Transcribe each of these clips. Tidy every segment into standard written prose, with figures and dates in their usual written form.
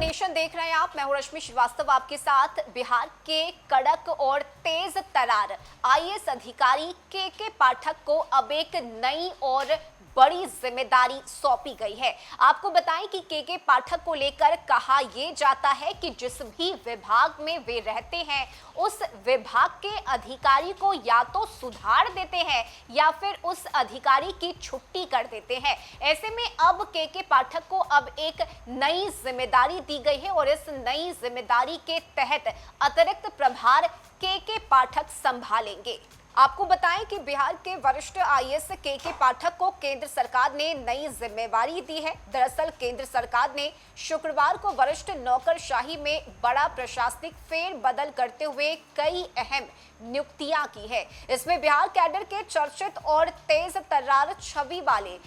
Nation देख रहे हैं आप। मैं हूं रश्मि श्रीवास्तव आपके साथ। बिहार के कड़क और तेज तरार आईएएस अधिकारी के पाठक को अब एक नई और बड़ी जिम्मेदारी सौंपी गई है। आपको बताएं कि के पाठक को लेकर कहा यह जाता है कि जिस भी विभाग में वे रहते हैं उस विभाग के अधिकारी को या तो सुधार देते हैं या फिर उस अधिकारी की छुट्टी कर देते हैं। ऐसे में अब के पाठक को अब एक नई जिम्मेदारी दी गई है और इस नई जिम्मेदारी के तहत अतिरिक्त प्रभार के पाठक संभालेंगे। आपको बताएं कि बिहार के वरिष्ठ आईएएस के पाठक को केंद्र सरकार ने नई जिम्मेदारी दी है। दरअसल केंद्र सरकार ने शुक्रवार को वरिष्ठ नौकरशाही में बड़ा प्रशासनिक फेरबदल करते हुए कई अहम नियुक्तियां की है। इसमें बिहार कैडर के चर्चित और तेज तर्रार छवि वाले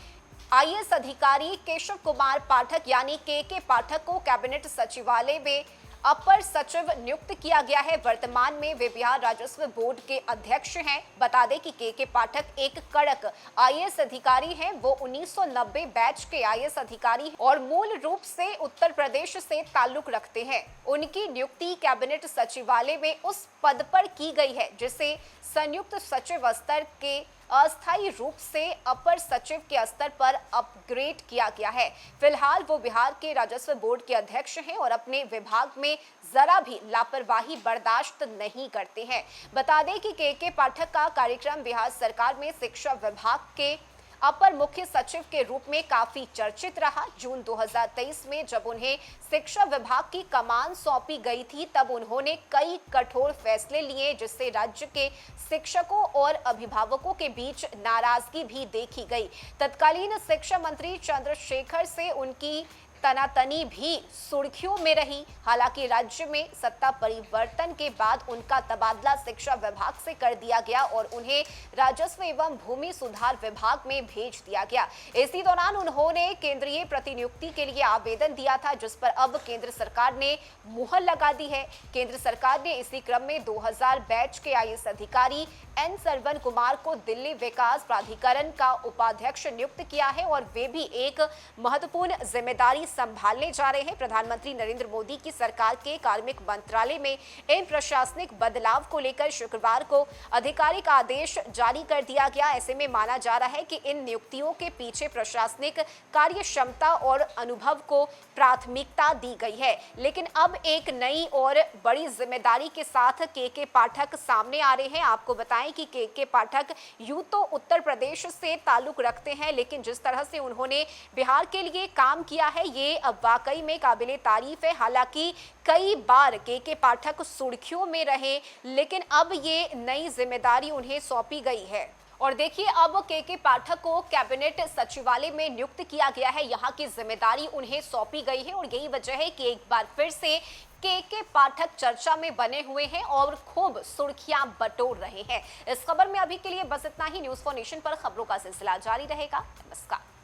आईएएस अधिकारी केशव कुमार पाठक यानी के पाठक को कैबिनेट सचिवालय में अपर सचिव नियुक्त किया गया है। वर्तमान में वे बिहार राजस्व बोर्ड के अध्यक्ष हैं। बता दें कि के पाठक एक कड़क आईएएस अधिकारी हैं। वो 1990 बैच के आईएएस अधिकारी हैं और मूल रूप से उत्तर प्रदेश से ताल्लुक रखते हैं। उनकी नियुक्ति कैबिनेट सचिवालय में उस पद पर की गई है जिसे संयुक्त सचिव स्तर के अस्थायी रूप से अपर सचिव के स्तर पर अपग्रेड किया गया है। फिलहाल वो बिहार के राजस्व बोर्ड के अध्यक्ष हैं और अपने विभाग में जरा भी लापरवाही बर्दाश्त नहीं करते हैं। बता दें कि के पाठक का कार्यक्रम बिहार सरकार में शिक्षा विभाग के अपर मुख्य सचिव के रूप में काफी चर्चित रहा। जून 2023 में जब उन्हें शिक्षा विभाग की कमान सौंपी गई थी तब उन्होंने कई कठोर फैसले लिए जिससे राज्य के शिक्षकों और अभिभावकों के बीच नाराजगी भी देखी गई। तत्कालीन शिक्षा मंत्री चंद्रशेखर से उनकी तनातनी भी सुर्खियों में रही। हालांकि राज्य में सत्ता परिवर्तन के बाद उनका तबादला शिक्षा विभाग से कर दिया गया और उन्हें राजस्व एवं भूमि सुधार विभाग में भेज दिया गया। इसी दौरान उन्होंने केंद्रीय प्रतिनियुक्ति के लिए आवेदन दिया था जिस पर अब केंद्र सरकार ने मुहर लगा दी है। केंद्र सरकार ने इसी क्रम में 2000 बैच के आईएएस अधिकारी एन सरवन कुमार को दिल्ली विकास प्राधिकरण का उपाध्यक्ष नियुक्त किया है और वे भी एक महत्वपूर्ण जिम्मेदारी संभालने जा रहे हैं। प्रधानमंत्री नरेंद्र मोदी की सरकार के कार्मिक मंत्रालय में इन प्रशासनिक बदलाव को लेकर शुक्रवार को आधिकारिक आदेश जारी कर दिया गया। ऐसे में माना जा रहा है कि इन नियुक्तियों के पीछे प्रशासनिक कार्य क्षमता और अनुभव को प्राथमिकता दी गई है। लेकिन अब एक नई और बड़ी जिम्मेदारी के साथ के पाठक सामने आ रहे हैं। आपको बताएं कि के पाठक यूं तो उत्तर प्रदेश से ताल्लुक रखते हैं लेकिन जिस तरह से उन्होंने बिहार के लिए काम किया है ये अब वाकई में काबिले तारीफ है। हालांकि कई बार के पाठक सुर्खियों में रहे लेकिन अब ये नई जिम्मेदारी उन्हें सौंपी गई है। और देखिए अब के पाठक को कैबिनेट सचिवालय में नियुक्त किया गया है। यहाँ की जिम्मेदारी उन्हें सौंपी गई है और यही वजह है कि एक बार फिर से के पाठक चर्चा में बने हुए हैं और खूब सुर्खियां बटोर रहे हैं। इस खबर में अभी के लिए बस इतना ही। न्यूज़4नेशन पर खबरों का सिलसिला जारी रहेगा। नमस्कार।